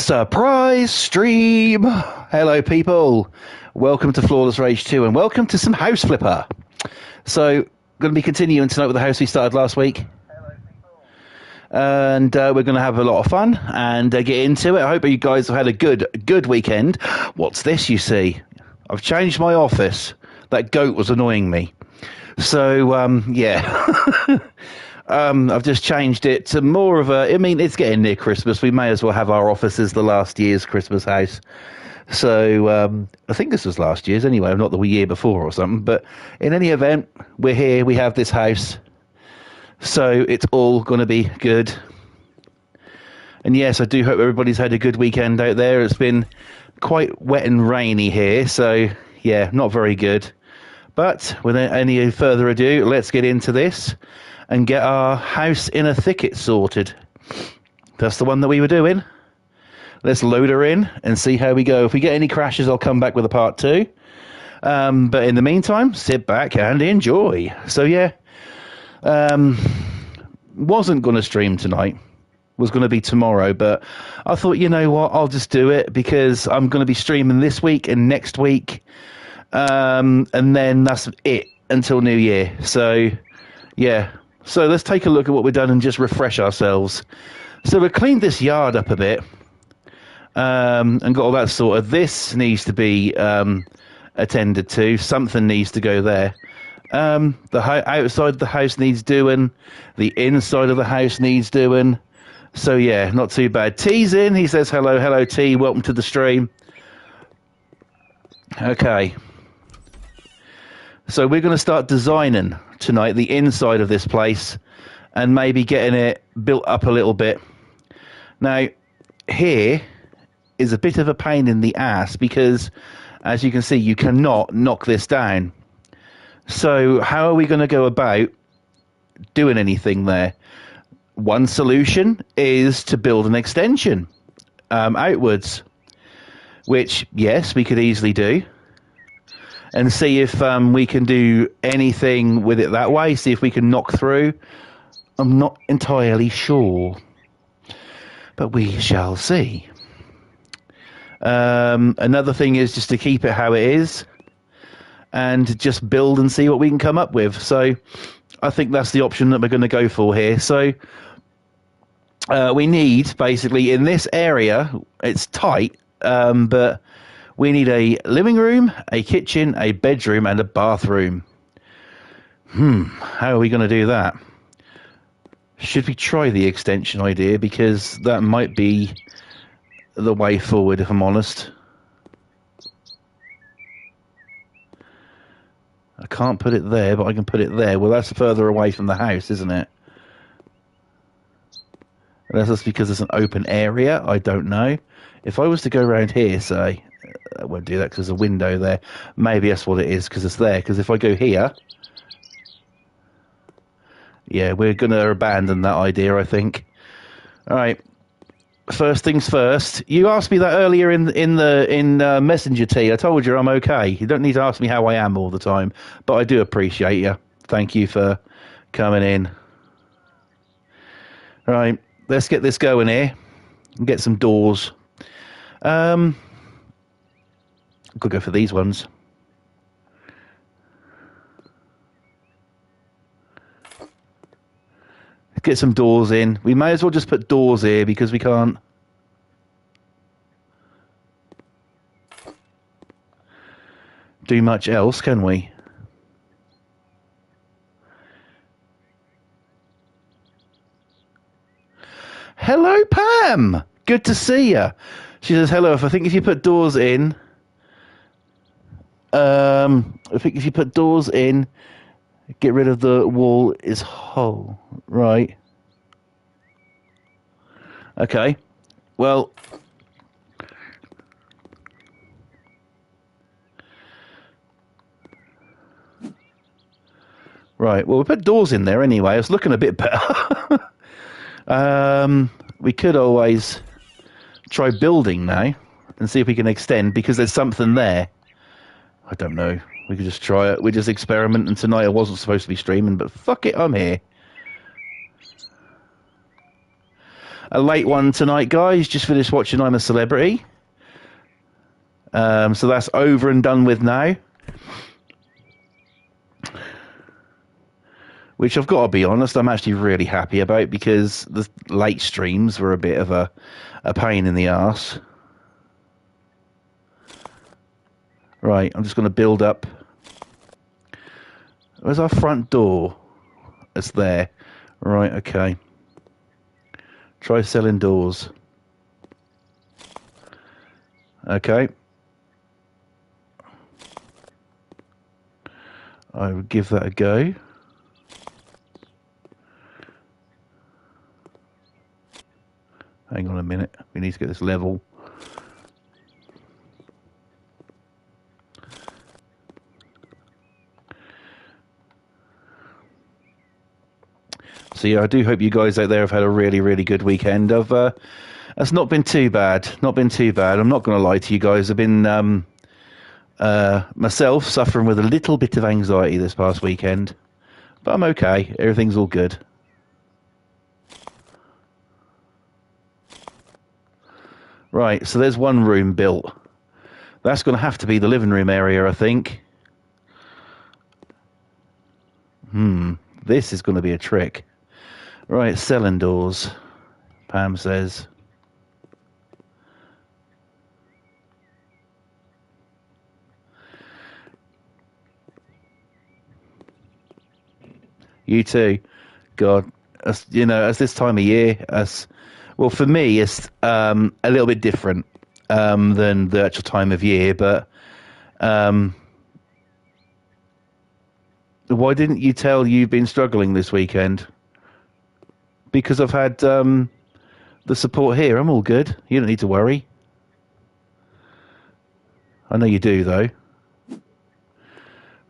Surprise stream! Hello people, welcome to Flawless Rage 2 and welcome to some House Flipper. So, going to be continuing tonight with the house we started last week. And we're going to have a lot of fun and get into it. I hope you guys have had a good weekend. What's this you see? I've changed my office. That goat was annoying me. So, yeah. I've just changed it to more of a... I mean, it's getting near Christmas. We may as well have our office as the last year's Christmas house. So, I think this was last year's anyway, not the year before or something. But in any event, we're here. We have this house. So, it's all going to be good. And yes, I do hope everybody's had a good weekend out there. It's been quite wet and rainy here. So, yeah, not very good. But without any further ado, let's get into this and get our house in a thicket sorted. That's the one that we were doing. Let's load her in and see how we go. If we get any crashes, I'll come back with a part 2. But in the meantime, sit back and enjoy. So yeah, wasn't going to stream tonight. Was going to be tomorrow, but I thought, you know what, I'll just do it because I'm going to be streaming this week and next week. And then that's it until New Year. So yeah. So let's take a look at what we've done and just refresh ourselves. So we've cleaned this yard up a bit and got all that sorted. This needs to be attended to. Something needs to go there. The outside of the house needs doing. The inside of the house needs doing. So yeah, not too bad. T's in. He says, hello, hello T. Welcome to the stream. Okay. So we're going to start designing tonight the inside of this place and maybe getting it built up a little bit. Now, here is a bit of a pain in the ass because, as you can see, you cannot knock this down. So how are we going to go about doing anything there? One solution is to build an extension outwards, which, yes, we could easily do. And see if we can do anything with it that way. See if we can knock through. I'm not entirely sure. But we shall see. Another thing is just to keep it how it is. And just build and see what we can come up with. So I think that's the option that we're going to go for here. So we need, basically, in this area, it's tight, but... we need a living room, a kitchen, a bedroom, and a bathroom. How are we going to do that? Should we try the extension idea? Because that might be the way forward, if I'm honest. I can't put it there, but I can put it there. Well, that's further away from the house, isn't it? Unless that's because it's an open area. I don't know. If I was to go around here, say... I won't do that because there's a window there. Maybe that's what it is because it's there. Because if I go here... yeah, we're going to abandon that idea, I think. All right. First things first. You asked me that earlier in Messenger T. I told you I'm okay. You don't need to ask me how I am all the time. But I do appreciate you. Thank you for coming in. All right. Let's get this going here. And get some doors. Could go for these ones. Get some doors in. We may as well just put doors here because we can't. Do much else, can we? Hello, Pam. Good to see you. She says hello. I think if you put doors in. I think if you put doors in, get rid of the wall is whole. Right. Okay. Well. Right. Well, we put doors in there anyway. It's looking a bit better. We could always try building now and see if we can extend because there's something there. I don't know. We could just try it. We just experiment. And tonight I wasn't supposed to be streaming, but fuck it, I'm here. a late one tonight, guys. Just finished watching I'm a Celebrity. So that's over and done with now. Which I've got to be honest, I'm actually really happy about, because the late streams were a bit of a pain in the arse. Right, I'm just going to build up. Where's our front door? It's there. Right, okay. Try selling doors. Okay. I would give that a go. Hang on a minute. We need to get this level. So yeah, I do hope you guys out there have had a really, really good weekend. It's not been too bad. Not been too bad. I'm not going to lie to you guys. I've been myself suffering with a little bit of anxiety this past weekend, but I'm okay. Everything's all good. Right, so there's one room built. That's going to have to be the living room area, I think. This is going to be a trick. Right, selling doors, Pam says. You too. God, as this time of year, well, for me, it's a little bit different than the actual time of year, but why didn't you tell you've been struggling this weekend? Because I've had the support here. I'm all good. You don't need to worry. I know you do, though.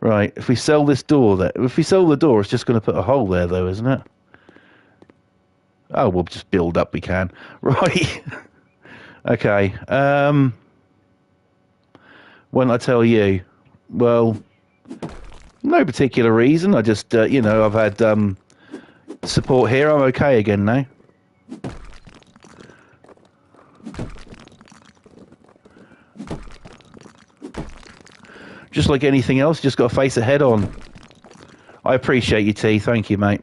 Right, if we sell this door, if we sell the door, it's just going to put a hole there, though, isn't it? Oh, we'll just build up. We can. Right. Okay. When I tell you, well, no particular reason. I just, I've had support here. I'm okay again now. Just like anything else, just got to face it head on. I appreciate you, T. Thank you, mate.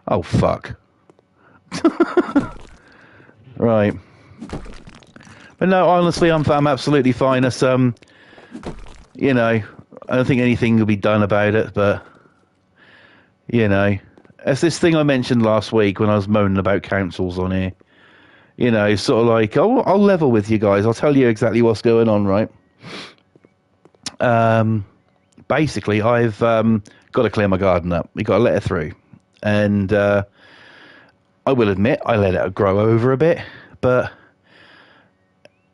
Oh, fuck. Right. But no, honestly, I'm absolutely fine. It's, I don't think anything will be done about it, but, it's this thing I mentioned last week when I was moaning about councils on here. Sort of like, I'll level with you guys. I'll tell you exactly what's going on, right? Basically, I've got to clear my garden up. We got to let it through. And I will admit, I let it grow over a bit. But,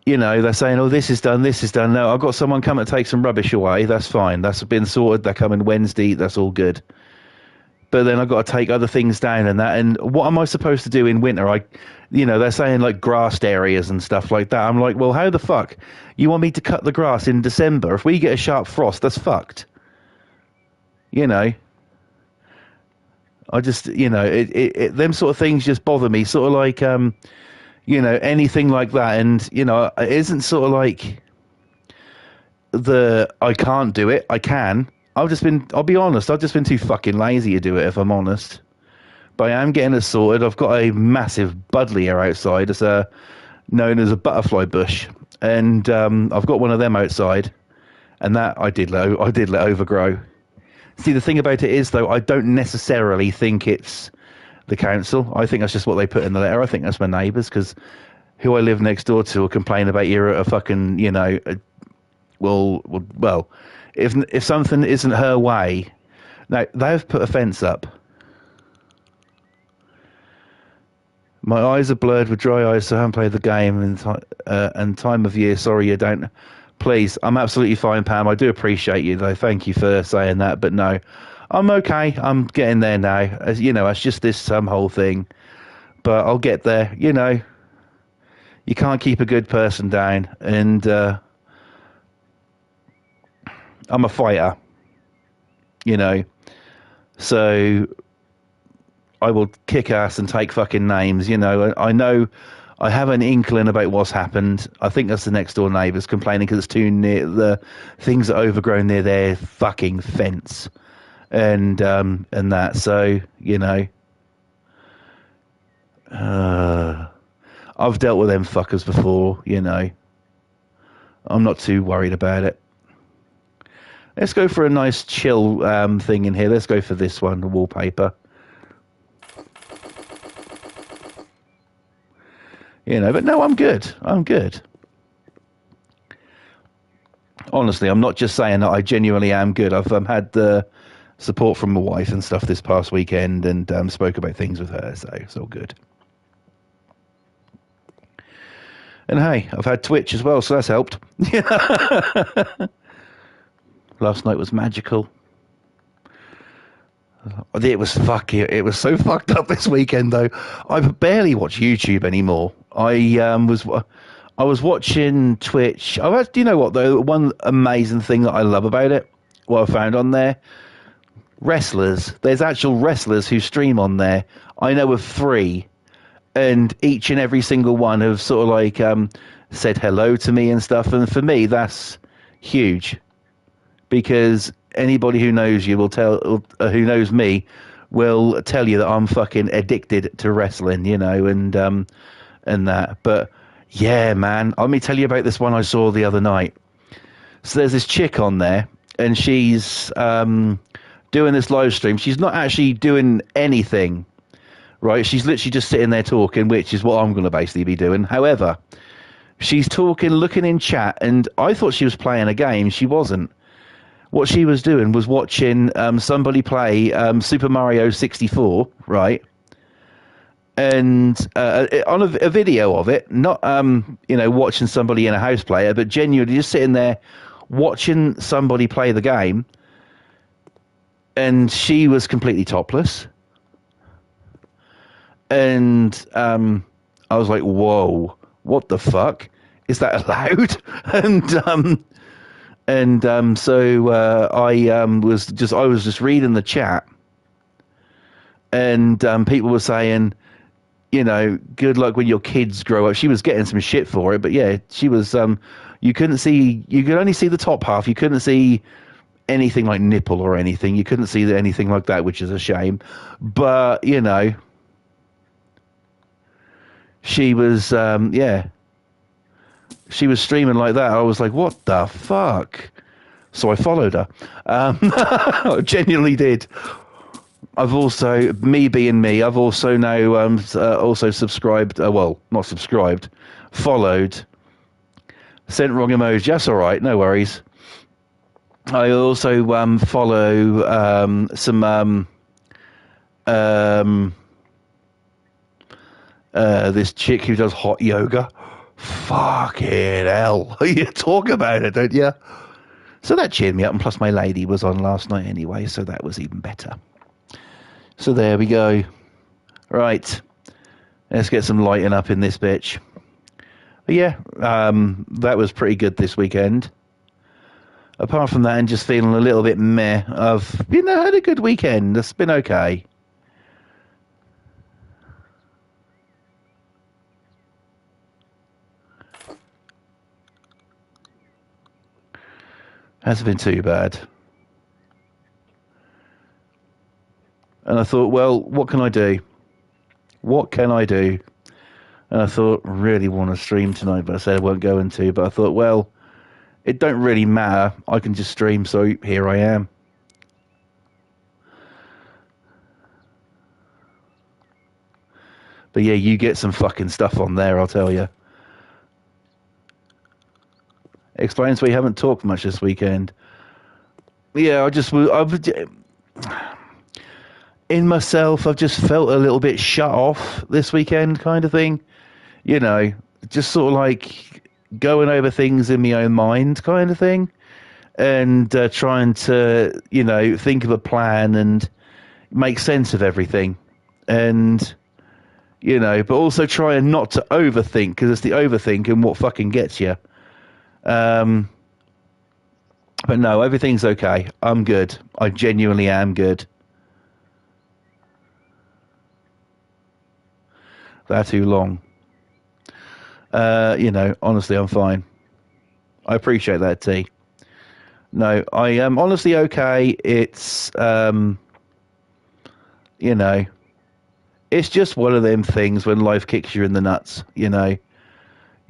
they're saying, oh, this is done, this is done. No, I've got someone come and take some rubbish away. That's fine. That's been sorted. They're coming Wednesday. That's all good. But then I've got to take other things down and that. And what am I supposed to do in winter? They're saying like grassed areas and stuff like that. I'm like, well, how the fuck? You want me to cut the grass in December? If we get a sharp frost, that's fucked. I just, them sort of things just bother me. Sort of like, anything like that. And, it isn't sort of like I can't do it. I can. I'll be honest, I've just been too fucking lazy to do it, if I'm honest. But I am getting it sorted. I've got a massive buddleia outside. It's known as a butterfly bush. And I've got one of them outside. And that I did let overgrow. See, the thing about it is, though, I don't necessarily think it's the council. I think that's just what they put in the letter. I think that's my neighbours, because who I live next door to will complain about you're a fucking, well, if something isn't her way. Now, they've put a fence up. My eyes are blurred with dry eyes, so I haven't played the game. And time of year, sorry you don't. Please, I'm absolutely fine, Pam. I do appreciate you, though. Thank you for saying that. But no, I'm okay. I'm getting there now. It's just this whole thing. But I'll get there. You can't keep a good person down. And I'm a fighter. you know. So I will kick ass and take fucking names, you know. I know I have an inkling about what's happened. I think that's the next door neighbours complaining because it's too near the things are overgrown near their fucking fence, and that. So you know, I've dealt with them fuckers before. You know, I'm not too worried about it. Let's go for a nice chill thing in here. Let's go for this one, the wallpaper. You know, but no, I'm good. I'm good. Honestly, I'm not just saying that. I genuinely am good. I've had the support from my wife and stuff this past weekend, and spoke about things with her, so it's all good. And hey, I've had Twitch as well, so that's helped. Last night was magical. It was fucking. It was so fucked up this weekend, though. I barely watch YouTube anymore. I was watching Twitch. Do you know what though? One amazing thing that I love about it, what I found on there, wrestlers. There's actual wrestlers who stream on there. I know of 3, and each and every single one have sort of like said hello to me and stuff. And for me, that's huge, because anybody who knows you will who knows me will tell you that I'm fucking addicted to wrestling, you know, and that. But yeah, man, let me tell you about this one I saw the other night. So there's this chick on there, and she's doing this live stream. She's not actually doing anything, right? She's literally just sitting there talking, which is what I'm going to basically be doing. However, she's talking, looking in chat, and I thought she was playing a game. She wasn't. What she was doing was watching somebody play Super Mario 64, right? And on a video of it, not watching somebody in a house play it, but genuinely just sitting there watching somebody play the game. And she was completely topless. And I was like, whoa, what the fuck? Is that allowed? So I was just reading the chat, and people were saying, you know, good luck when your kids grow up. She was getting some shit for it, but yeah, she was. You could only see the top half. You couldn't see anything like nipple or anything. You couldn't see anything like that, which is a shame. But you know, she was she was streaming like that. I was like, what the fuck? So I followed her. I genuinely did. I've also, me being me, I've also now also subscribed, well, not subscribed, followed, sent wrong emoji. That's all right, no worries. I also follow some this chick who does hot yoga. Fucking hell. You talk about it, don't you? So that cheered me up, and plus my lady was on last night anyway, so that was even better. So there we go. Right. Let's get some lighting up in this bitch. But yeah, that was pretty good this weekend. Apart from that, and just feeling a little bit meh, I've, had a good weekend. It's been okay. Hasn't been too bad. And I thought, well, what can I do? What can I do? And I thought, really want to stream tonight, but I said I won't go into. But I thought, well, it don't really matter. I can just stream, so here I am. But yeah, you get some fucking stuff on there, I'll tell you. Explains why you haven't talked much this weekend. Yeah, in myself, I've just felt a little bit shut off this weekend, kind of thing. Just sort of like going over things in my own mind, kind of thing, and trying to, think of a plan and make sense of everything, and but also trying not to overthink, because it's the overthinking what fucking gets you. But no, everything's okay. I'm good. I genuinely am good. They're too long. Honestly, I'm fine. I appreciate that, T. No, I am honestly okay. You know, it's just one of them things when life kicks you in the nuts. You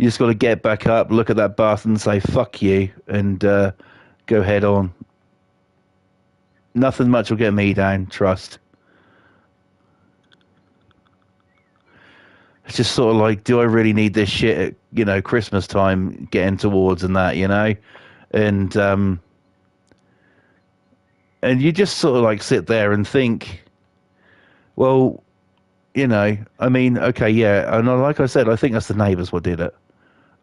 just got to get back up, look at that bath, and say "fuck you," and go head on. Nothing much will get me down. Trust. It's just sort of like, do I really need this shit at Christmas time, getting towards and that, and and you just sort of like sit there and think, well, I mean, okay, yeah, and like I said, I think that's the neighbours what did it.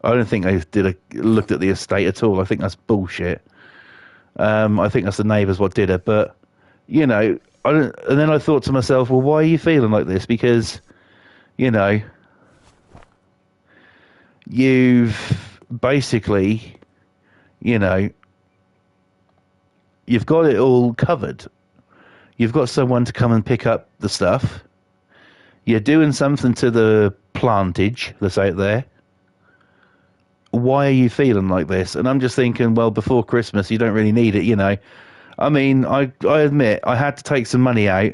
I don't think they looked at the estate at all. I think that's bullshit. I think that's the neighbours what did it, but I don't. And then I thought to myself, well, why are you feeling like this? Because you've basically, you know, you've got it all covered. You've got someone to come and pick up the stuff. You're doing something to the plantage that's out there. Why are you feeling like this? And I'm just thinking, well, before Christmas, you don't really need it. I mean, I admit I had to take some money out,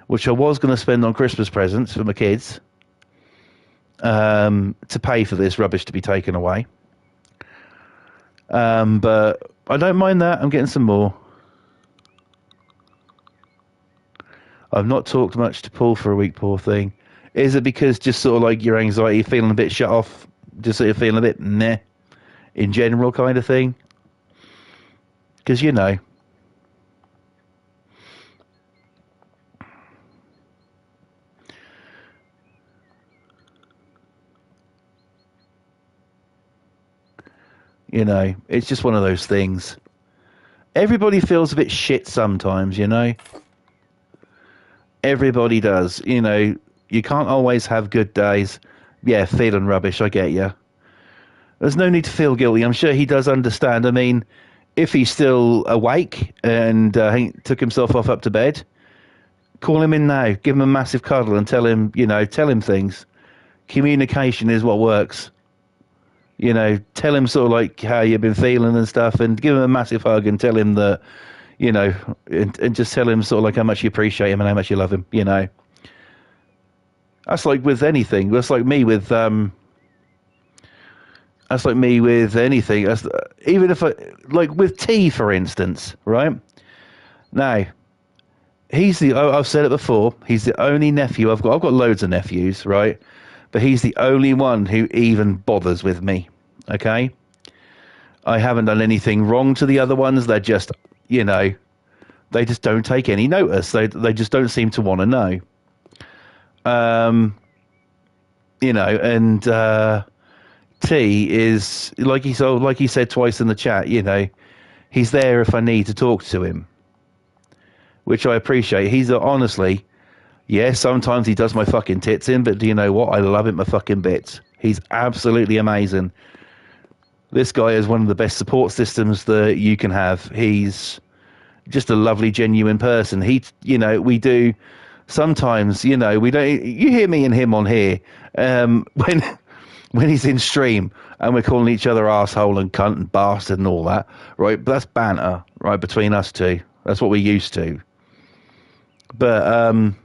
which I was going to spend on Christmas presents for my kids, to pay for this rubbish to be taken away. But I don't mind that. I'm getting some more. I've not talked much to Paul for a week, poor thing. Is it because just sort of like your anxiety, feeling a bit shut off, just sort of feeling a bit meh in general kind of thing? Because, it's just one of those things. Everybody feels a bit shit sometimes, Everybody does. You can't always have good days. Yeah, feeling rubbish, I get you. There's no need to feel guilty. I'm sure he does understand. I mean, if he's still awake and he took himself off up to bed, call him in now. Give him a massive cuddle and tell him things. Communication is what works. Tell him sort of like how you've been feeling and stuff, and give him a massive hug and tell him that, and just tell him sort of like how much you appreciate him and how much you love him, That's like with anything. That's like me with anything. Even if like with T, for instance, right? Now, I've said it before, he's the only nephew I've got. I've got loads of nephews, right? But he's the only one who even bothers with me, okay? I haven't done anything wrong to the other ones. They're just, they just don't take any notice. They just don't seem to want to know. And T is, like he said twice in the chat, he's there if I need to talk to him, which I appreciate. He's honestly... Yeah, sometimes he does my fucking tits in, but do you know what? I love him my fucking bits. He's absolutely amazing. This guy is one of the best support systems that you can have. He's just a lovely, genuine person. We do sometimes, we don't. You hear me and him on here when he's in stream and we're calling each other asshole and cunt and bastard and all that, right? But that's banter, right, between us two. That's what we're used to. But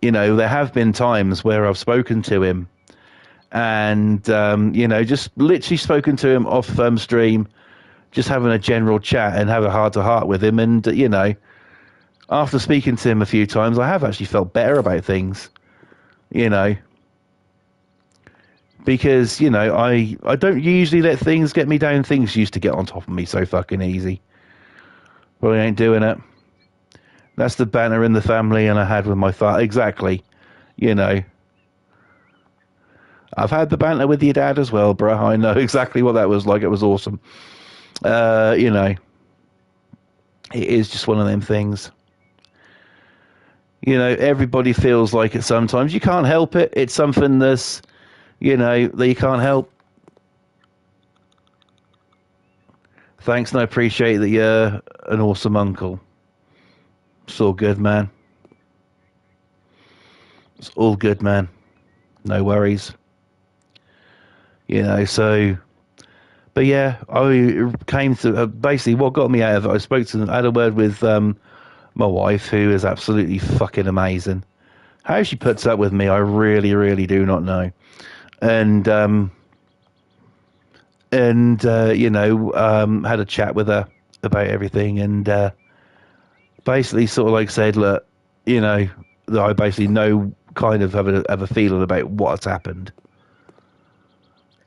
there have been times where I've spoken to him and, just literally spoken to him off stream, just having a general chat and have a heart-to-heart with him. And, after speaking to him a few times, I have actually felt better about things, because, I don't usually let things get me down. Things used to get on top of me so fucking easy. Well, I ain't doing it. That's the banter in the family, and I had with my father. Exactly. I've had the banter with your dad as well, bro. I know exactly what that was like. It was awesome. It is just one of them things. Everybody feels like it sometimes. You can't help it. It's something that's, that you can't help. Thanks, and I appreciate that you're an awesome uncle. It's all good, man. It's all good, man. No worries. So, but yeah, I came to basically what got me out of it. I had a word with my wife, who is absolutely fucking amazing. How she puts up with me, I really, really do not know. And had a chat with her about everything, and basically sort of like said, look, that I basically know, kind of have a feeling about what's happened,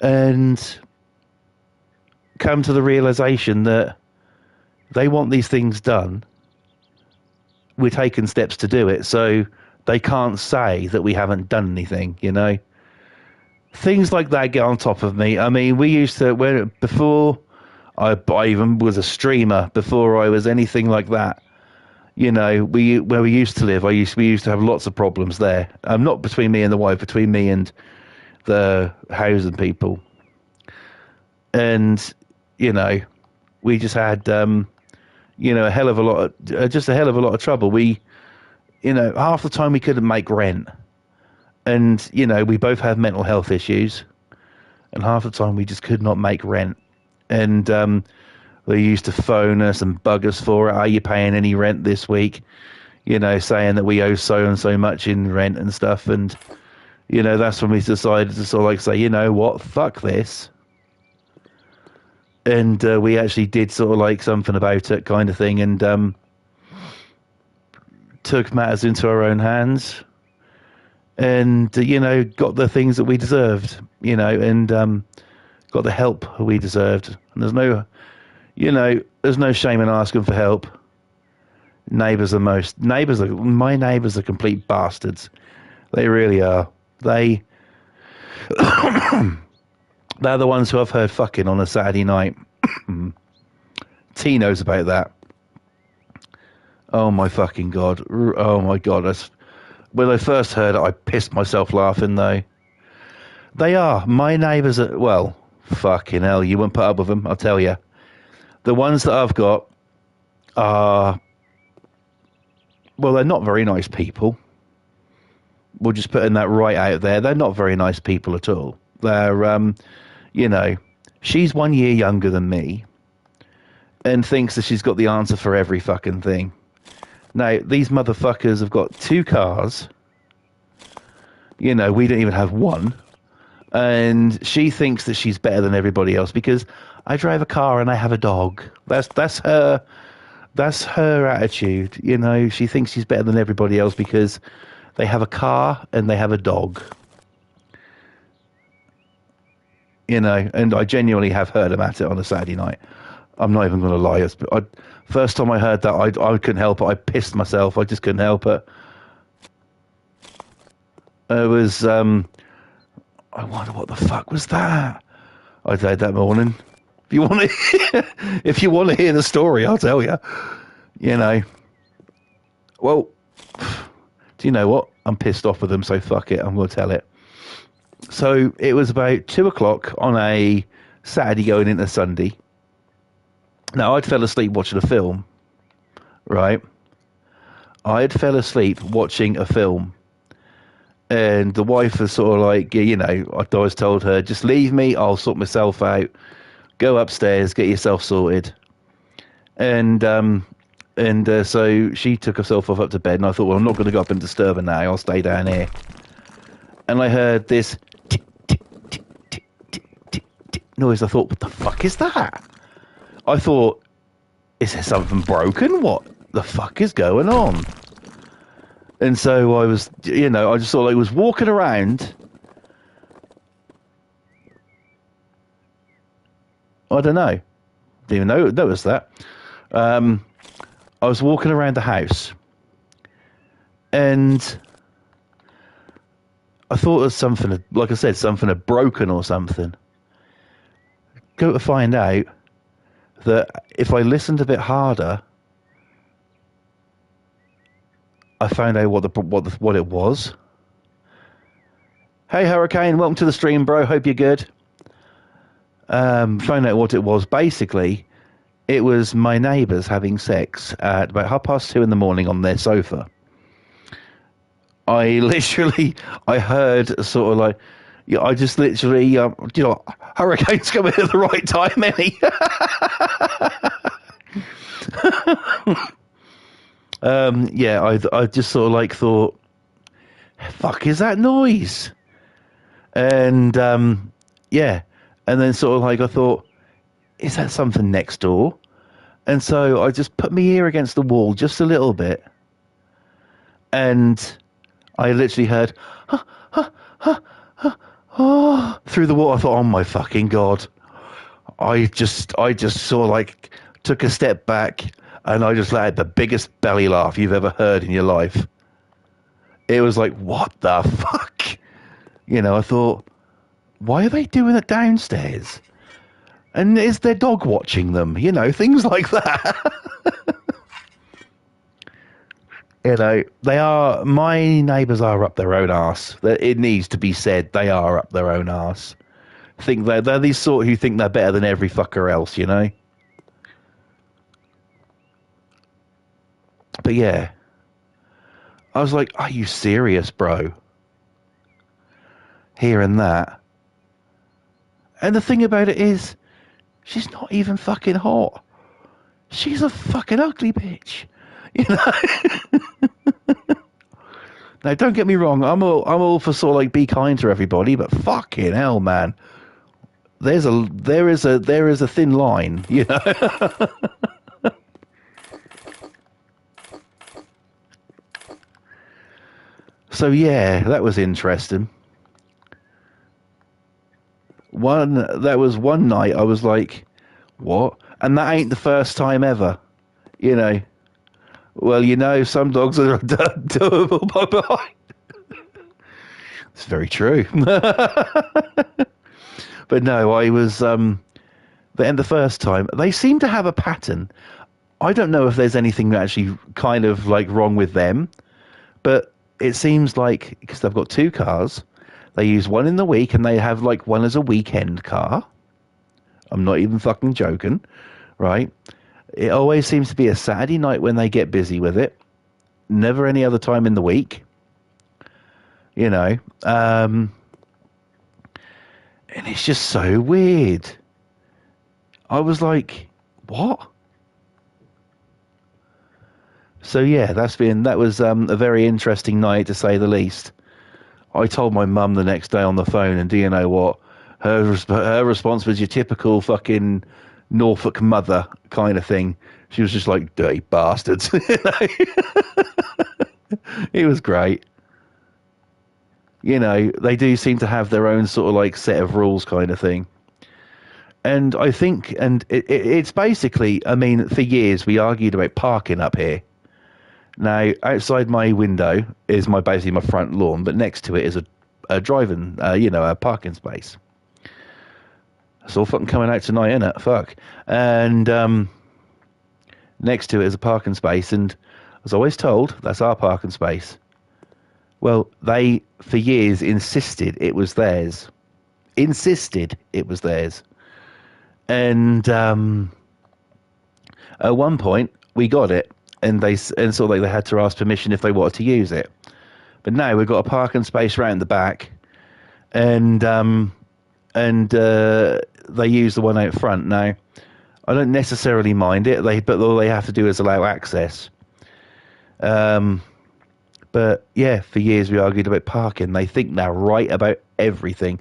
and come to the realization that they want these things done. We're taking steps to do it, so they can't say that we haven't done anything, Things like that get on top of me. I mean, we used to, before I even was a streamer, before I was anything like that, where we used to live, we used to have lots of problems there. Not between me and the wife, between me and the housing people. And, we just had, a hell of a lot of trouble. We, half the time we couldn't make rent. And, we both have mental health issues. And half the time we just could not make rent. And they used to phone us and bug us for it. Are you paying any rent this week? Saying that we owe so and so much in rent and stuff. And, that's when we decided to sort of like say, you know what, fuck this. And we actually did sort of like something about it, kind of thing. And took matters into our own hands. And, got the things that we deserved, and got the help we deserved. And there's no shame in asking for help. My neighbours are complete bastards. They really are. They're the ones who I've heard fucking on a Saturday night. T knows about that. Oh my fucking God. Oh my God. When I first heard it, I pissed myself laughing, though. They are. My neighbours are, well, fucking hell, you wouldn't put up with them, I'll tell you. The ones that I've got are, well, they're not very nice people. We're just putting that right out there. They're not very nice people at all. They're, she's 1 year younger than me and thinks that she's got the answer for every fucking thing. Now, these motherfuckers have got 2 cars. We don't even have one. And she thinks that she's better than everybody else because I drive a car and I have a dog. That's her attitude. She thinks she's better than everybody else because they have a car and they have a dog. And I genuinely have heard about it on a Saturday night. I'm not even going to lie. First time I heard that, I couldn't help it. I pissed myself. I just couldn't help it. It was, I wonder what the fuck was that? I died that morning. If you want to hear the story, I'll tell you. Well, do you know what? I'm pissed off with them, so fuck it. I'm going to tell it. So it was about 2:00 on a Saturday going into Sunday. Now, I'd fell asleep watching a film, right? I'd fell asleep watching a film. And the wife was sort of like, I always told her, just leave me, I'll sort myself out. Go upstairs, get yourself sorted. And so she took herself off up to bed, and I thought, well, I'm not going to go up and disturb her now. I'll stay down here. And I heard this tick, tick, tick, tick, tick, tick, tick noise. I thought, what the fuck is that? I thought, is there something broken? What the fuck is going on? And so I was, I just thought I was walking around. I don't know. Didn't even notice that. I was walking around the house. And I thought it was something, like I said, something had broken or something. Go to find out that if I listened a bit harder, I found out what it was. Hey, Hurricane, welcome to the stream, bro. Hope you're good. Found out what it was. Basically, It was my neighbours having sex at about 2:30 in the morning on their sofa. I heard sort of like, yeah, I just literally, hurricane's coming at the right time, Emmy. Yeah, I just sort of like thought, fuck is that noise? And yeah, and then sort of like I thought, is that something next door? And so I just put my ear against the wall just a little bit, and I literally heard, oh, through the wall. I thought, oh my fucking god! I just sort of like took a step back, and I just let out the biggest belly laugh you've ever heard in your life. It was like, what the fuck? I thought, why are they doing it downstairs? And is their dog watching them? Things like that. My neighbours are up their own arse. It needs to be said, they are up their own arse. Think they're these sort who think they're better than every fucker else, But yeah, I was like, are you serious, bro? Hearing that. And the thing about it is, she's not even fucking hot. She's a fucking ugly bitch. Now, don't get me wrong. I'm all for sort of like be kind to everybody, but fucking hell, man. There is a thin line, So yeah, that was interesting. That was one night I was like, what? And that ain't the first time ever, Well, some dogs are doable by behind. It's very true. But no, I was, and the first time, they seem to have a pattern. I don't know if there's anything actually kind of like wrong with them, but it seems like, because they've got two cars, they use one in the week and they have like one as a weekend car. I'm not even fucking joking, right? It always seems to be a Saturday night when they get busy with it. Never any other time in the week. And it's just so weird. I was like, what? So yeah, that was a very interesting night to say the least. I told my mum the next day on the phone, and do you know what? Her response was your typical fucking Norfolk mother kind of thing. She was just like, dirty bastards. It was great. They do seem to have their own sort of like set of rules kind of thing. And I think, it's basically, I mean, for years we argued about parking up here. Now, outside my window is basically my front lawn, but next to it is a driving, a parking space. It's all fucking coming out tonight, isn't it? Fuck. And next to it is a parking space, and I was always told that's our parking space. Well, they, for years, insisted it was theirs. And at one point, we got it, and sort of like they had to ask permission if they wanted to use it. But now we've got a parking space round the back, and they use the one out front. Now, I don't necessarily mind it. But all they have to do is allow access. But yeah, for years we argued about parking. They think they're right about everything.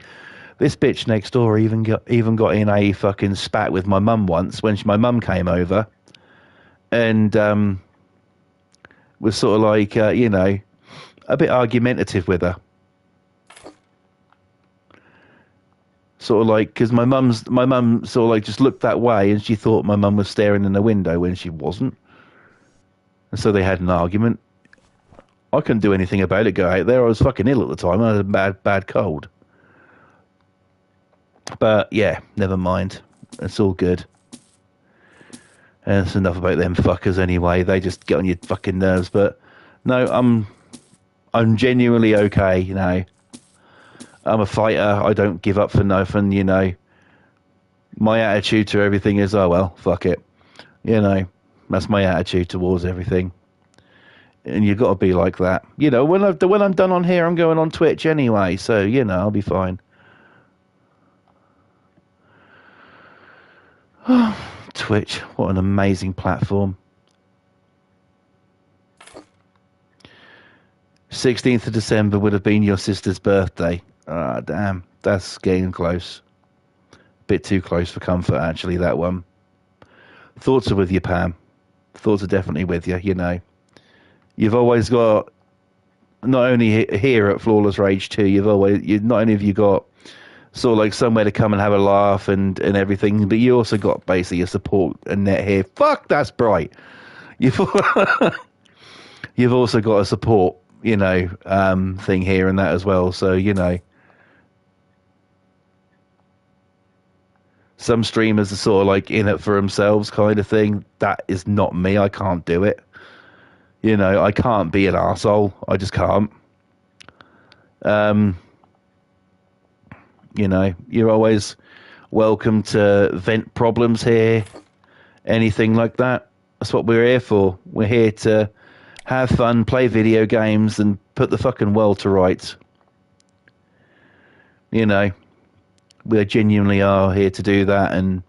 This bitch next door even got in a fucking spat with my mum once when my mum came over, and was sort of like a bit argumentative with her. Sort of like, because my mum sort of like just looked that way, and she thought my mum was staring in the window when she wasn't, and so they had an argument. I couldn't do anything about it. Go out there. I was fucking ill at the time. I had a bad cold. But yeah, never mind. It's all good. And that's enough about them fuckers anyway. They just get on your fucking nerves. But no, I'm genuinely okay. I'm a fighter. I don't give up for nothing. My attitude to everything is, oh well, fuck it. You know, that's my attitude towards everything. And you've got to be like that. You know, when I'm done on here, I'm going on Twitch anyway, so you know I'll be fine. Twitch, what an amazing platform. 16th of December would have been your sister's birthday. Ah, damn, that's getting close. Bit too close for comfort, actually. That one. Thoughts are with you, Pam. Thoughts are definitely with you. You know, you've always got, not only here at Flawless Rage 2, not only have you got sort of like somewhere to come and have a laugh and everything, but you also got basically a support and net here. Fuck, that's bright. You've you've also got a support, you know, thing here and that as well. So you know, some streamers are sort of like in it for themselves, kind of thing. That is not me. I can't do it. You know, I can't be an arsehole. I just can't. You know, you're always welcome to vent problems here, anything like that. That's what we're here for. We're here to have fun, play video games, and put the fucking world to rights. You know, we genuinely are here to do that, and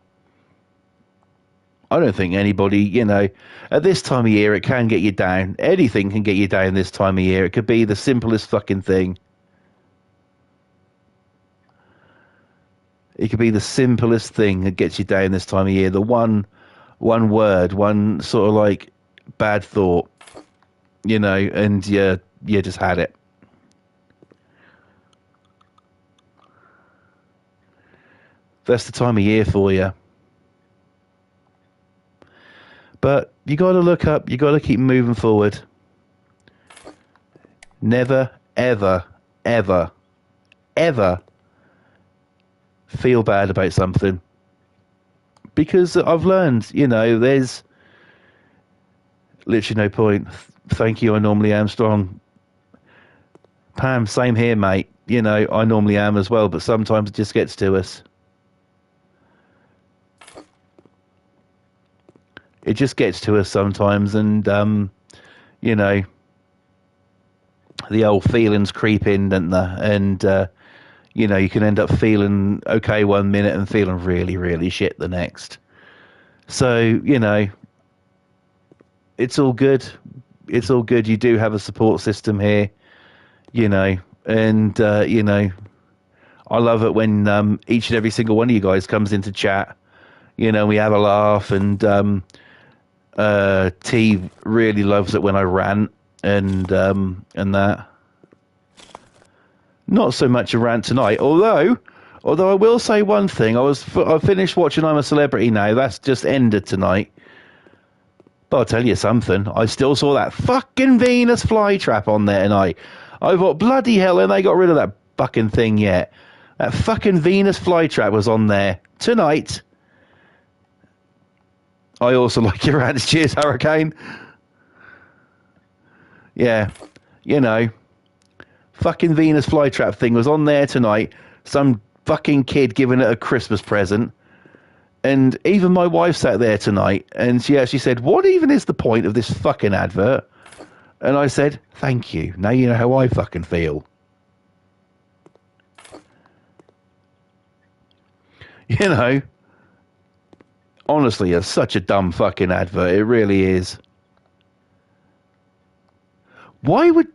I don't think anybody, you know, at this time of year, it can get you down. Anything can get you down this time of year. It could be the simplest fucking thing. It could be the simplest thing that gets you down this time of year. The one word, one sort of like bad thought, you know, and you just had it. That's the time of year for you. But you got to look up. You got to keep moving forward. Never, ever, ever, ever feel bad about something, because I've learned, you know, there's literally no point. Thank you. I normally am strong. Pam, same here, mate. You know, I normally am as well, but sometimes it just gets to us. It just gets to us sometimes, and you know, the old feelings creep in, don't they? And you know, you can end up feeling okay one minute and feeling really, really shit the next. So, you know, it's all good. It's all good. You do have a support system here, you know, and, you know, I love it when each and every single one of you guys comes into chat. You know, we have a laugh, and T really loves it when I rant and that. Not so much a rant tonight, although I will say one thing. I finished watching I'm a Celebrity Now. That's just ended tonight. But I'll tell you something. I still saw that fucking Venus flytrap on there tonight. I thought, bloody hell, and they got rid of that fucking thing yet. That fucking Venus flytrap was on there tonight. I also like your rants. Cheers, Hurricane. Yeah, you know. Fucking Venus flytrap thing was on there tonight. Some fucking kid giving it a Christmas present. And even my wife sat there tonight, and she actually said, what even is the point of this fucking advert? And I said, thank you. Now you know how I fucking feel. You know, honestly, it's such a dumb fucking advert. It really is. Why would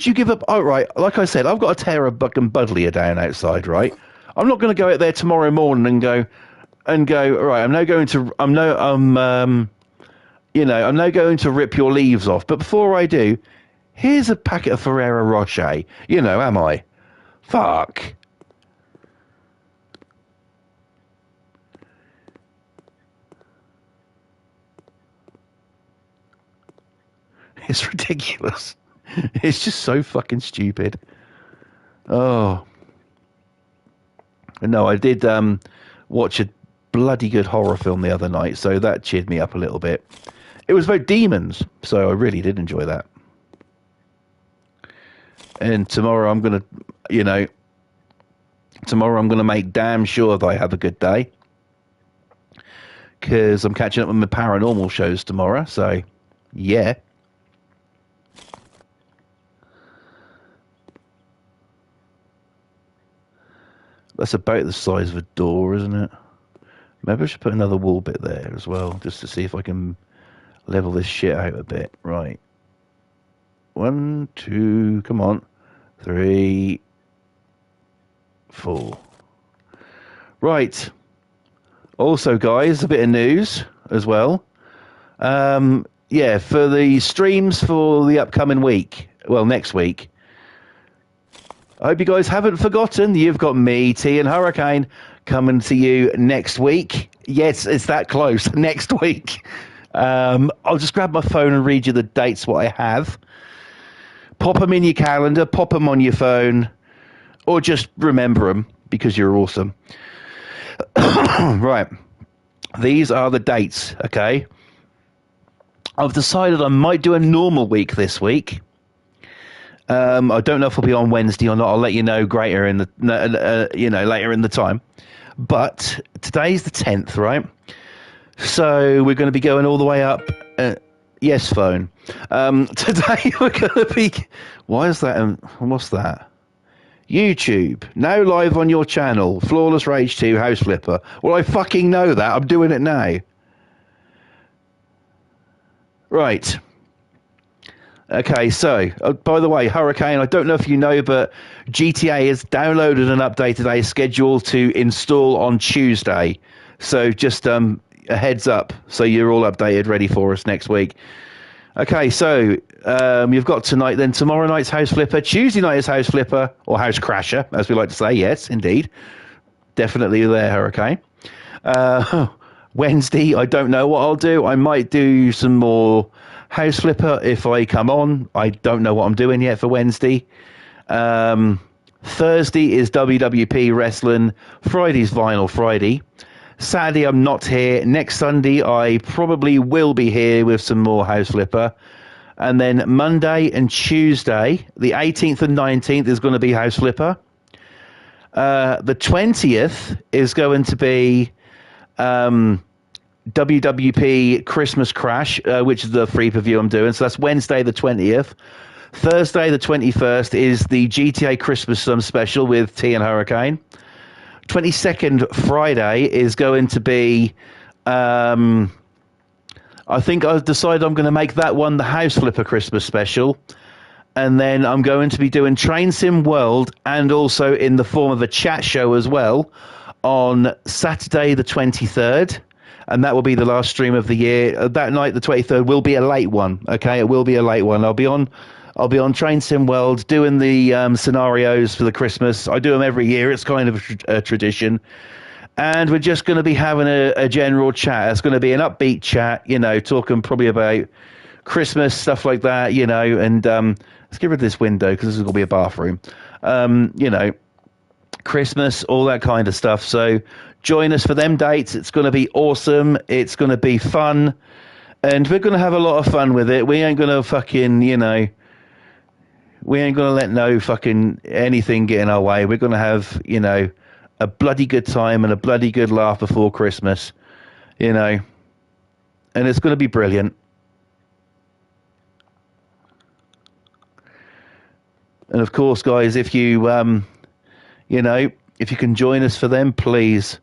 you give up? Oh, right. Like I said, I've got a tear of fucking buddleia down outside, right? I'm not going to go out there tomorrow morning and go, all right, I'm now going to rip your leaves off. But before I do, here's a packet of Ferrero Rocher. You know, am I? Fuck. It's ridiculous. It's just so fucking stupid. Oh. No, I did watch a bloody good horror film the other night, so that cheered me up a little bit. It was about demons, so I really did enjoy that. And tomorrow I'm going to make damn sure that I have a good day. because I'm catching up with my paranormal shows tomorrow. So, yeah. That's about the size of a door, isn't it? Maybe I should put another wall bit there as well, just to see if I can level this shit out a bit. Right. 1, 2, come on. 3, 4. Right. Also, guys, a bit of news as well. Yeah, for the streams for the upcoming week, well, next week, I hope you guys haven't forgotten. You've got me, T, and Hurricane coming to you next week. Yes, it's that close. Next week. I'll just grab my phone and read you the dates, what I have. Pop them in your calendar, pop them on your phone, or just remember them because you're awesome. Right. These are the dates, okay? I've decided I might do a normal week this week. I don't know if I'll be on Wednesday or not. I'll let you know later in the time. But today's the 10th, right? So we're going to be going all the way up. Yes, phone. Today we're going to be... Why is that? What's that? YouTube. Now live on your channel. Flawless Rage 2 House Flipper. Well, I fucking know that. I'm doing it now. Right. Okay, so, by the way, Hurricane, I don't know if you know, but GTA has downloaded an update today scheduled to install on Tuesday. So just a heads up, so you're all updated, ready for us next week. Okay, so you've got tonight, then tomorrow night's House Flipper. Tuesday night is House Flipper, or House Crasher, as we like to say. Yes, indeed. Definitely there, Hurricane. Wednesday, I don't know what I'll do. I might do some more House Flipper if I come on. I don't know what I'm doing yet for Wednesday. Thursday is WWP Wrestling. Friday's Vinyl Friday. Saturday, I'm not here. Next Sunday, I probably will be here with some more House Flipper. And then Monday and Tuesday, the 18th and 19th is going to be House Flipper. The 20th is going to be WWP Christmas Crash, which is the free preview I'm doing. So that's Wednesday the 20th. Thursday the 21st is the GTA Christmas special with T and Hurricane. 22nd Friday is going to be... I think I've decided I'm going to make that one the House Flipper Christmas special. And then I'm going to be doing Train Sim World and also in the form of a chat show as well on Saturday the 23rd. And that will be the last stream of the year. That night, the 23rd, will be a late one. Okay, it will be a late one. I'll be on Train Sim World doing the scenarios for the Christmas. I do them every year. It's kind of a tradition. And we're just going to be having a general chat. It's going to be an upbeat chat, talking probably about Christmas, stuff like that, and let's get rid of this window because this is going to be a bathroom. Christmas, all that kind of stuff. So join us for them dates. It's going to be awesome. It's going to be fun. And we're going to have a lot of fun with it. We ain't going to fucking, we ain't going to let no fucking anything get in our way. We're going to have, a bloody good time and a bloody good laugh before Christmas, and it's going to be brilliant. And of course, guys, if you, if you can join us for them, please,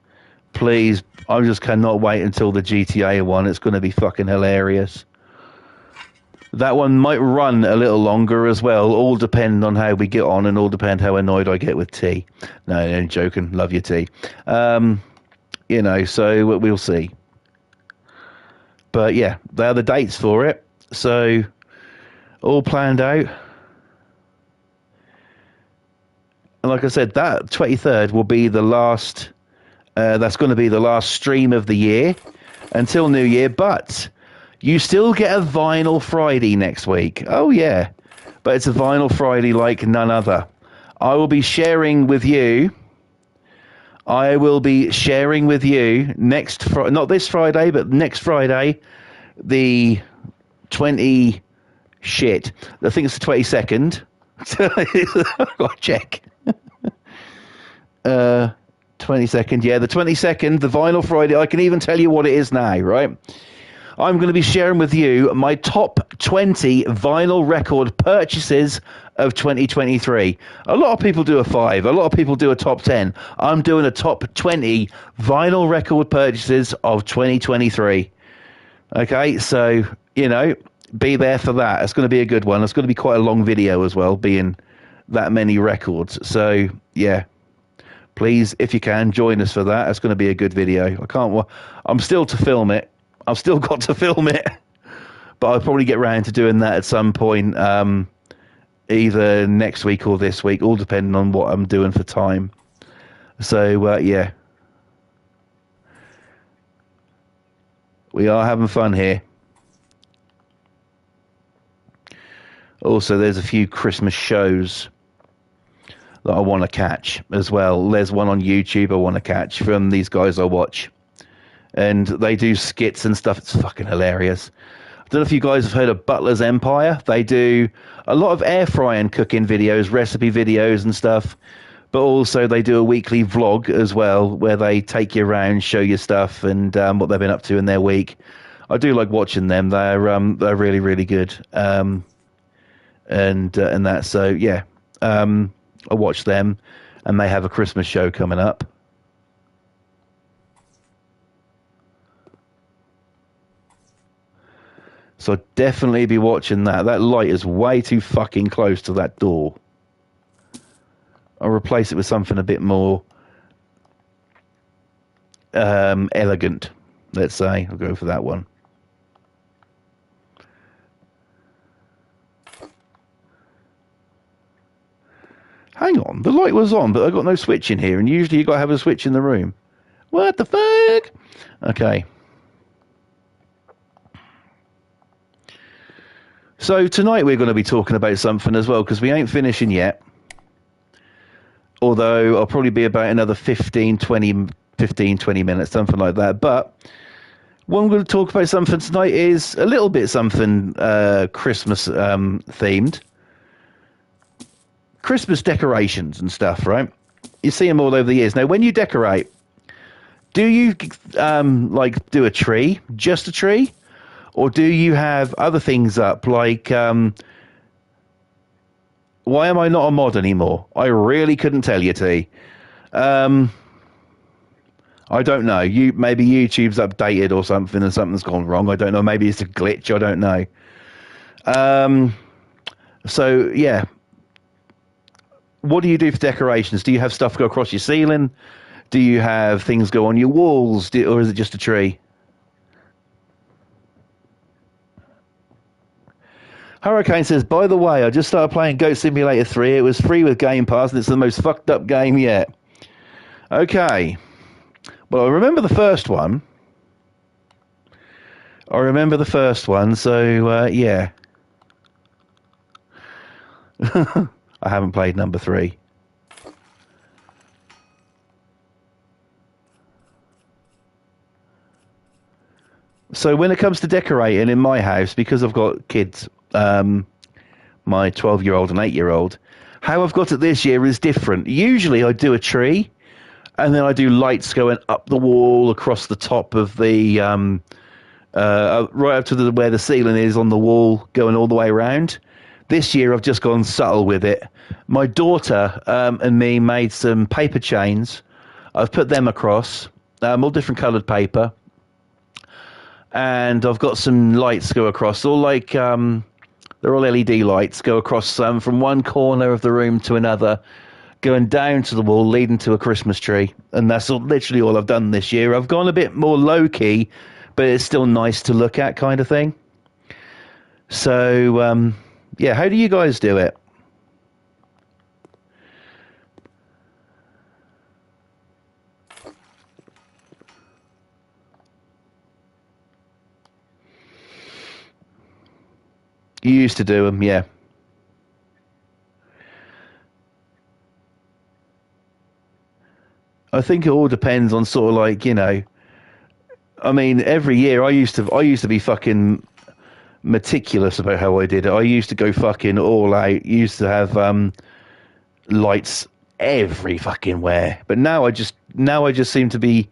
I just cannot wait until the GTA one. It's going to be fucking hilarious. That one might run a little longer as well. All depend on how we get on and all depend how annoyed I get with T. No, I'm joking. Love you, T. So we'll see. But yeah, they're the dates for it. So all planned out. And like I said, that 23rd will be the last, that's going to be the last stream of the year until New Year. But you still get a Vinyl Friday next week. Oh, yeah. But it's a Vinyl Friday like none other. I will be sharing with you not this Friday, but next Friday, the 20... Shit. I think it's the 22nd. I've got to check. 22nd, yeah, the 22nd, the Vinyl Friday. I can even tell you what it is now, right? I'm going to be sharing with you my top 20 vinyl record purchases of 2023. A lot of people do a 5. A lot of people do a top 10. I'm doing a top 20 vinyl record purchases of 2023. Okay, so, be there for that. It's going to be a good one. It's going to be quite a long video as well, being that many records. So, yeah. Please, if you can, join us for that. It's going to be a good video. I'm still to film it. I've still got to film it. But I'll probably get round to doing that at some point, either next week or this week, all depending on what I'm doing for time. So, yeah. We are having fun here. Also, there's a few Christmas shows that I want to catch as well. There's one on YouTube I want to catch from these guys I watch. And they do skits and stuff. It's fucking hilarious. I don't know if you guys have heard of Butler's Empire. They do a lot of air frying cooking videos, recipe videos and stuff. But also they do a weekly vlog as well, where they take you around, show you stuff and what they've been up to in their week. I do like watching them. They're really, really good. And that. So, yeah. I watch them, and they have a Christmas show coming up. So I'd definitely be watching that. That light is way too fucking close to that door. I'll replace it with something a bit more elegant, let's say. I'll go for that one. Hang on, the light was on, but I got no switch in here, and usually you got to have a switch in the room. What the fuck? Okay. So tonight we're going to be talking about something as well, because we ain't finishing yet. Although I'll probably be about another 15, 20 minutes, something like that. But what I'm going to talk about something tonight is a little bit something Christmas themed. Christmas decorations and stuff, right? You see them all over the years. Now, when you decorate, do you do a tree, just a tree? Or do you have other things up, like, why am I not a mod anymore? I really couldn't tell you, T. I don't know. Maybe YouTube's updated or something and something's gone wrong. I don't know. Maybe it's a glitch. I don't know. So, yeah. What do you do for decorations? Do you have stuff go across your ceiling? Do you have things go on your walls? Or is it just a tree? Hurricane says, by the way, I just started playing Goat Simulator 3. It was free with Game Pass, and it's the most fucked up game yet. Okay. Well, I remember the first one. So, yeah. I haven't played number 3. So when it comes to decorating in my house, because I've got kids, my 12-year-old and 8-year-old, how I've got it this year is different. Usually I do a tree, and then I do lights going up the wall, across the top of the, right up to where the ceiling is on the wall, going all the way around. This year, I've just gone subtle with it. My daughter and me made some paper chains. I've put them across, all different coloured paper. And I've got some lights go across, all like, they're all LED lights, go across from one corner of the room to another, going down to the wall, leading to a Christmas tree. And that's literally all I've done this year. I've gone a bit more low-key, but it's still nice to look at kind of thing. So, yeah, how do you guys do it? You used to do them, yeah. I think it all depends on sort of like, I mean, every year I used to be fucking meticulous about how I did it. I used to go fucking all out. Used to have lights every fucking where. But now I just seem to be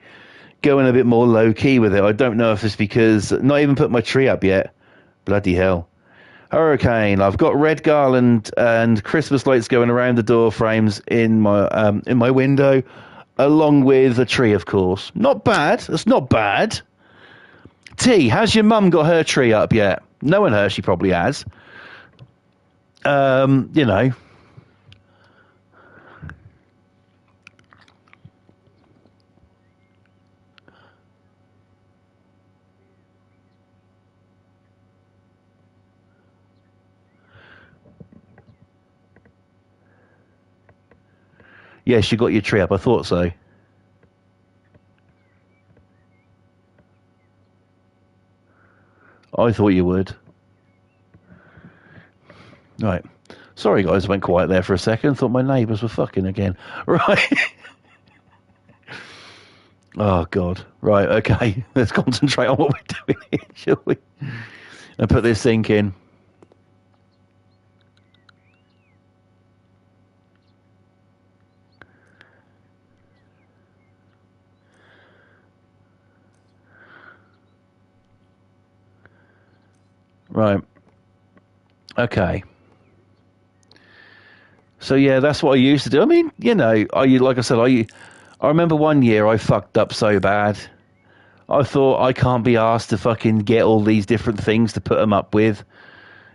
going a bit more low key with it. I don't know if it's because not even put my tree up yet. Bloody hell. Hurricane. I've got red garland and Christmas lights going around the door frames in my window, along with a tree, of course. Not bad. That's not bad. T, has your mum got her tree up yet? Knowing her, she probably has. You know. Yes, you got your tree up. I thought so. I thought you would. Right. Sorry, guys, I went quiet there for a second. Thought my neighbours were fucking again. Right. Oh, God. Right, okay. Let's concentrate on what we're doing here, shall we? And put this sink in. Right. Okay. So yeah, that's what I used to do. I mean, you know, like I said, I remember one year I fucked up so bad. I thought I can't be asked to fucking get all these different things to put them up with,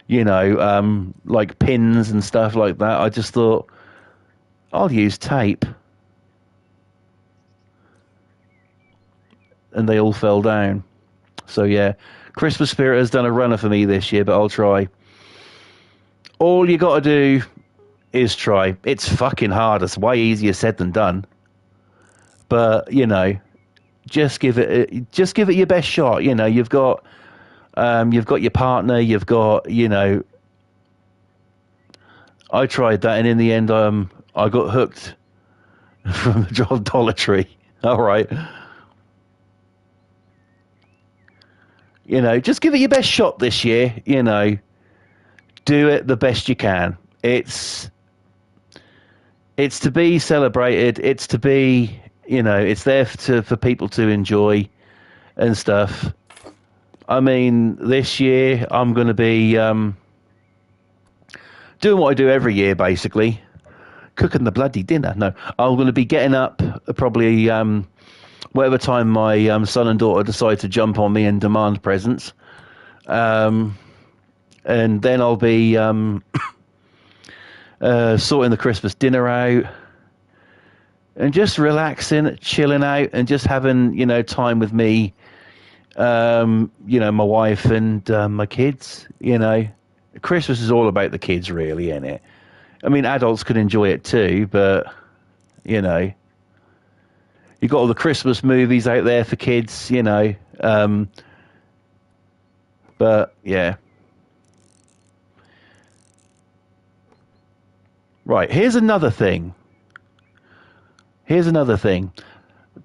you know, like pins and stuff like that. I just thought I'll use tape, and they all fell down. So yeah, Christmas Spirit has done a runner for me this year, but I'll try. All you got to do is try. It's fucking hard. It's way easier said than done. But you know, just give it your best shot. You know, you've got your partner. You've got, you know. I tried that, and in the end, I got hooked from the Dollar Tree. All right. You know, just give it your best shot this year. You know, do it the best you can. It's to be celebrated. It's to be, you know, it's there for people to enjoy and stuff. I mean, this year I'm going to be doing what I do every year, basically, cooking the bloody dinner. No, I'm going to be getting up probably whatever time my son and daughter decide to jump on me and demand presents. And then I'll be sorting the Christmas dinner out and just relaxing, chilling out, and just having, you know, time with me, you know, my wife and my kids. You know, Christmas is all about the kids, really, isn't it? I mean, adults can enjoy it too, but, you know, you've got all the Christmas movies out there for kids, you know. But, yeah. Right, here's another thing.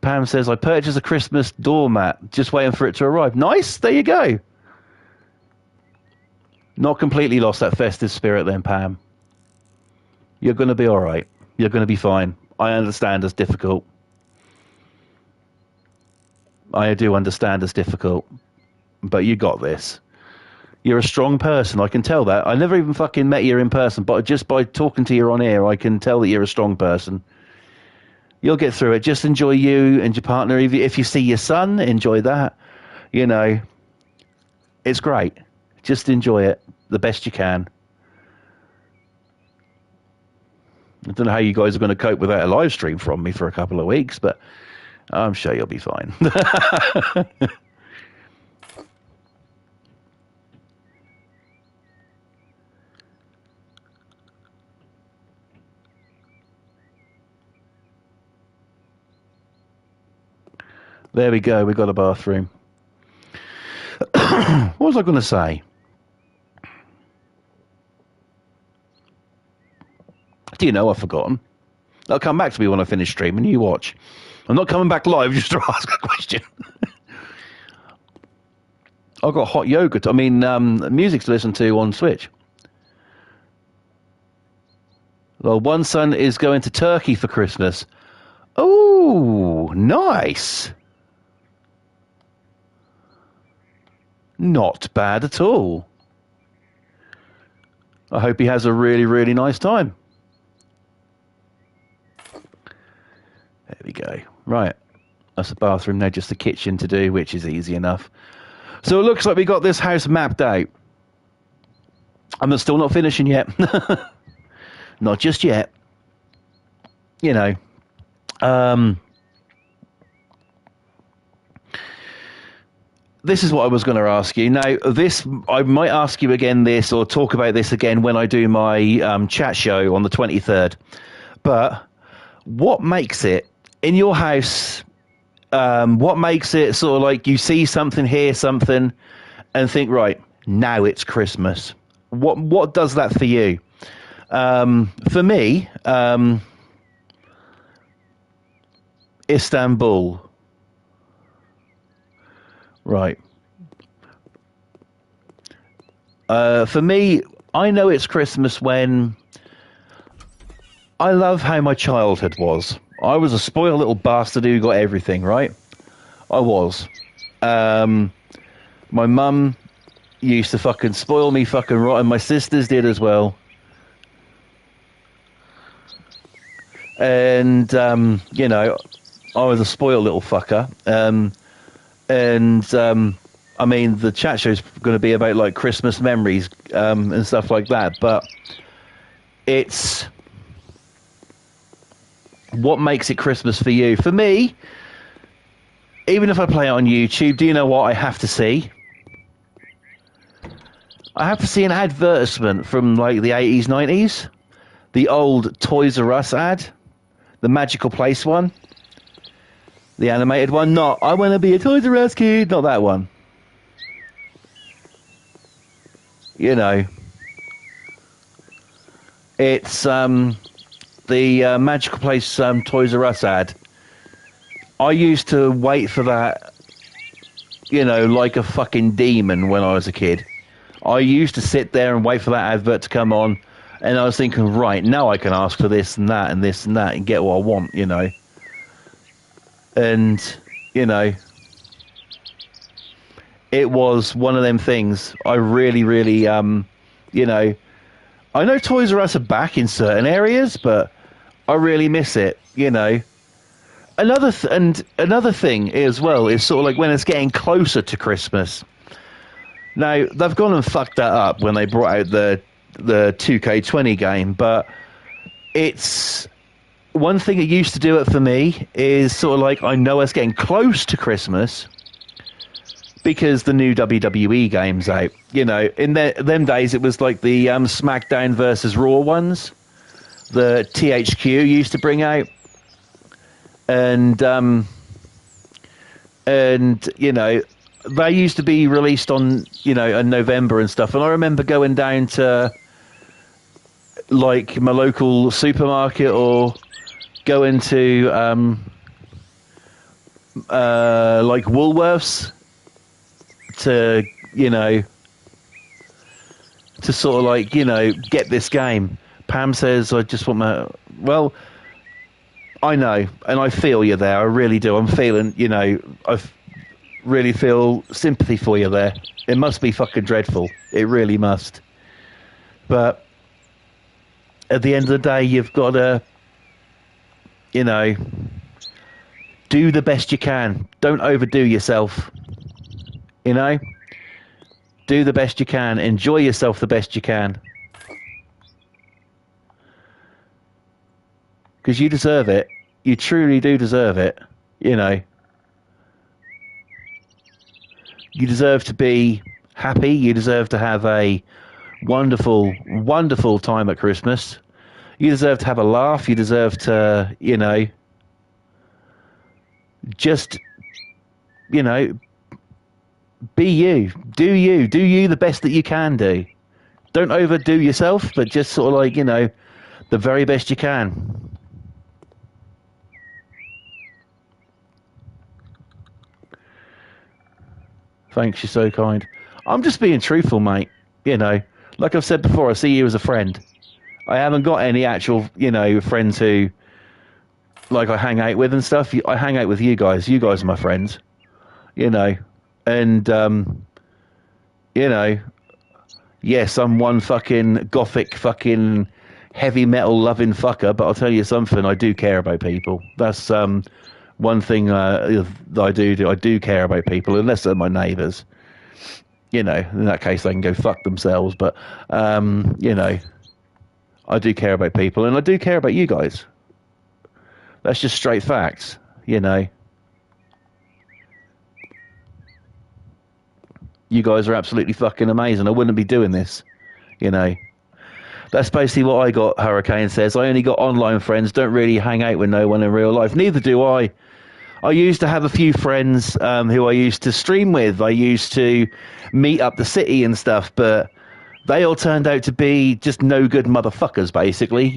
Pam says, I purchased a Christmas doormat, just waiting for it to arrive. Nice, there you go. Not completely lost that festive spirit then, Pam. You're going to be all right. You're going to be fine. I understand it's difficult. I do understand it's difficult. But you got this. You're a strong person. I can tell that. I never even fucking met you in person, but just by talking to you on air, I can tell that you're a strong person. You'll get through it. Just enjoy you and your partner. If you see your son, enjoy that. You know, it's great. Just enjoy it the best you can. I don't know how you guys are going to cope without a live stream from me for a couple of weeks, but I'm sure you'll be fine. There we go. We got a bathroom. What was I going to say? Do you know I've forgotten? That'll come back to me when I finish streaming. You watch. I'm not coming back live just to ask a question. I've got hot yogurt. I mean, music to listen to on Switch. Well, one son is going to Turkey for Christmas. Oh, nice. Not bad at all. I hope he has a really, really nice time. There we go. Right. That's the bathroom now, just the kitchen to do, which is easy enough. So it looks like we got this house mapped out. I'm still not finishing yet. Not just yet. You know. This is what I was going to ask you. Now, this, I might ask you again this, or talk about this again when I do my chat show on the 23rd. But what makes it, in your house, what makes it sort of like you see something, hear something, and think, right, now it's Christmas? What does that for you? For me, Istanbul. Right. For me, I know it's Christmas when I love how my childhood was. I was a spoiled little bastard who got everything, right? I was. My mum used to fucking spoil me fucking rotten. My sisters did as well. And, you know, I was a spoiled little fucker. I mean, the chat show is going to be about like Christmas memories and stuff like that. But it's what makes it Christmas for you. For me, even if I play it on YouTube, do you know what I have to see? I have to see an advertisement from like the 80s, 90s. The old Toys R Us ad. The Magical Place one. The animated one. Not, I want to be a Toys R Us kid. Not that one. You know. It's the Magical Place Toys R Us ad. I used to wait for that, you know, like a fucking demon when I was a kid. I used to sit there and wait for that advert to come on, and I was thinking, right, now I can ask for this and that and this and that and get what I want, you know. And, you know, it was one of them things. I really, really, you know, I know Toys R Us are back in certain areas, but I really miss it, you know. Another thing as well is sort of like when it's getting closer to Christmas. Now, they've gone and fucked that up when they brought out the 2K20 game, but it's one thing it used to do it for me is sort of like I know it's getting close to Christmas because the new WWE game's out. You know, in them days it was like the SmackDown versus Raw ones, the THQ used to bring out, and you know, they used to be released on, you know, in November and stuff. And I remember going down to like my local supermarket or going to like Woolworths to, you know, to sort of like, you know, get this game. Pam says, I just want my... Well, I know, and I feel you there. I really do. I'm feeling, you know, I really feel sympathy for you there. It must be fucking dreadful. It really must. But at the end of the day, you've got to, you know, do the best you can. Don't overdo yourself. You know? Do the best you can. Enjoy yourself the best you can. Because you deserve it. You truly do deserve it. You know. You deserve to be happy. You deserve to have a wonderful, wonderful time at Christmas. You deserve to have a laugh. You deserve to, you know, just, you know, be you. Do you. Do you the best that you can do. Don't overdo yourself, but just sort of like, you know, the very best you can. Thanks, you're so kind. I'm just being truthful, mate. You know, like I've said before, I see you as a friend. I haven't got any actual, friends who like I hang out with and stuff. I hang out with you guys. You guys are my friends, and yes, I'm one fucking gothic fucking heavy metal loving fucker, but I'll tell you something, I do care about people. That's one thing that I do. I do care about people, unless they're my neighbours. In that case, they can go fuck themselves. But, I do care about people, and I do care about you guys. That's just straight facts, You guys are absolutely fucking amazing. I wouldn't be doing this, That's basically what I got, Hurricane says. I only got online friends, don't really hang out with no one in real life. Neither do I. I used to have a few friends who I used to stream with. I used to meet up the city and stuff, but they all turned out to be just no good motherfuckers, basically,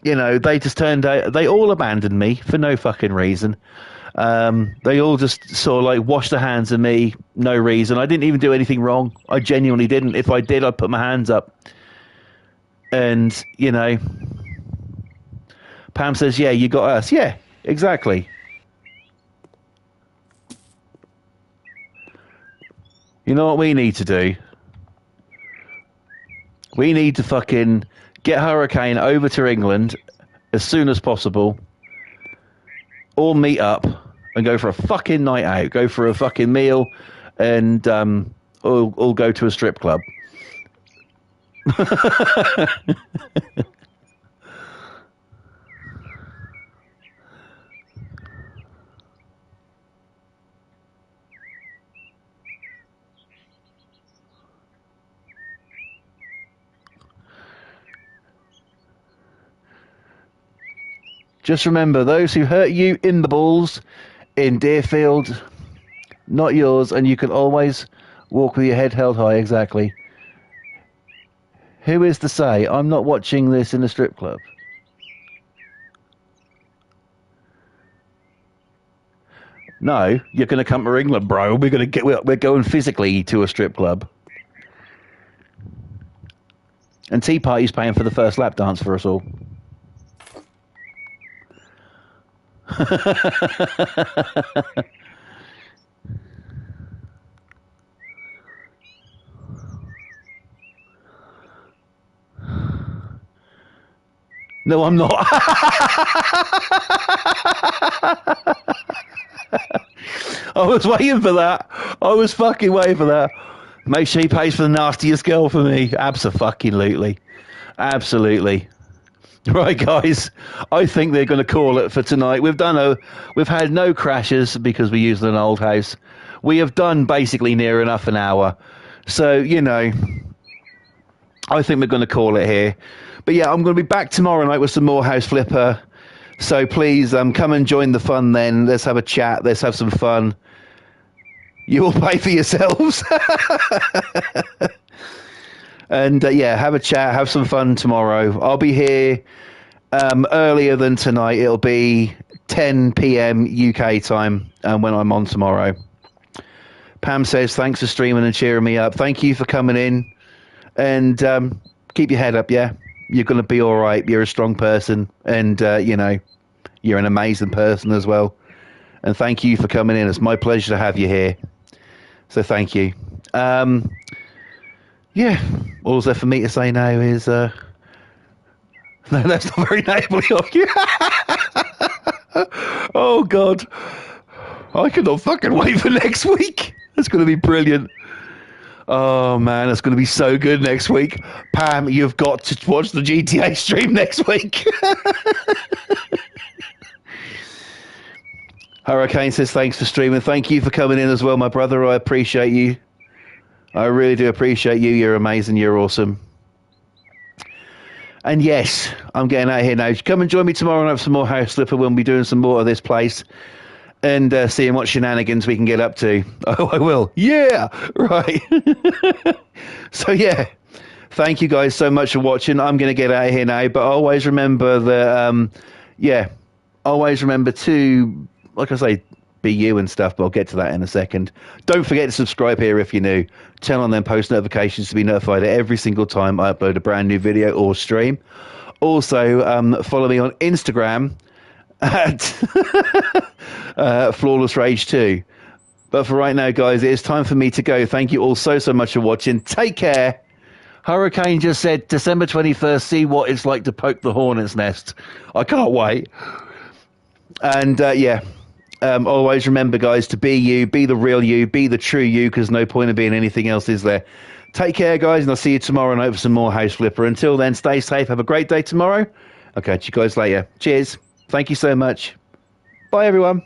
they just turned out, they all abandoned me for no fucking reason. They all just sort of like washed their hands of me, no reason. I didn't even do anything wrong. I genuinely didn't. If I did, I'd put my hands up. And, Pam says, yeah, you got us. Yeah, exactly. You know what we need to do? We need to fucking get Hurricane over to England as soon as possible. All meet up and go for a fucking night out. Go for a fucking meal and all go to a strip club. Just remember, those who hurt you in the balls in Deerfield, not yours, and you can always walk with your head held high, exactly. Who is to say I'm not watching this in a strip club? No, you're going to come to England, bro. We're going physically to a strip club. And Tea Party's paying for the first lap dance for us all. No, I'm not. I was waiting for that. I was fucking waiting for that. Make sure he pays for the nastiest girl for me. Absolutely. Absolutely. Right, guys. I think they're going to call it for tonight. We've had no crashes because we used an old house. We have done basically near enough an hour. So, I think we're going to call it here. But yeah, I'm going to be back tomorrow night with some more House Flipper. So please come and join the fun then. Let's have a chat. Let's have some fun. You all pay for yourselves. And have a chat. Have some fun tomorrow. I'll be here earlier than tonight. It'll be 10 p.m. UK time when I'm on tomorrow. Pam says, thanks for streaming and cheering me up. Thank you for coming in. And keep your head up, yeah? You're going to be all right. You're a strong person. And, you're an amazing person as well. And thank you for coming in. It's my pleasure to have you here. So thank you. All's there for me to say now is... no, that's not very neighbourly of you. Oh, God. I cannot fucking wait for next week. It's going to be brilliant. Oh, man, it's going to be so good next week. Pam, you've got to watch the GTA stream next week. Hurricane says, thanks for streaming. Thank you for coming in as well, my brother. I appreciate you. I really do appreciate you. You're amazing. You're awesome. And yes, I'm getting out of here now. Come and join me tomorrow and have some more House Flipper. We'll be doing some more of this place. And seeing what shenanigans we can get up to. Oh, I will. Yeah. Right. So, yeah. Thank you guys so much for watching. I'm going to get out of here now. But always remember that, always remember to, like I say, be you and stuff, but I'll get to that in a second. Don't forget to subscribe here if you're new. Turn on them post notifications to be notified every single time I upload a brand new video or stream. Also, follow me on Instagram at Flawless Rage 2. But for right now, guys, it is time for me to go. Thank you all so much for watching. Take care. Hurricane just said December 21st, see what it's like to poke the hornet's nest. I can't wait. And always remember, guys, to be you, be the real you, be the true you, because no point of being anything else, is there? Take care, guys, and I'll see you tomorrow night for some more House Flipper. Until then, stay safe. Have a great day tomorrow. I'll catch you guys later. Cheers. Thank you so much. Bye, everyone.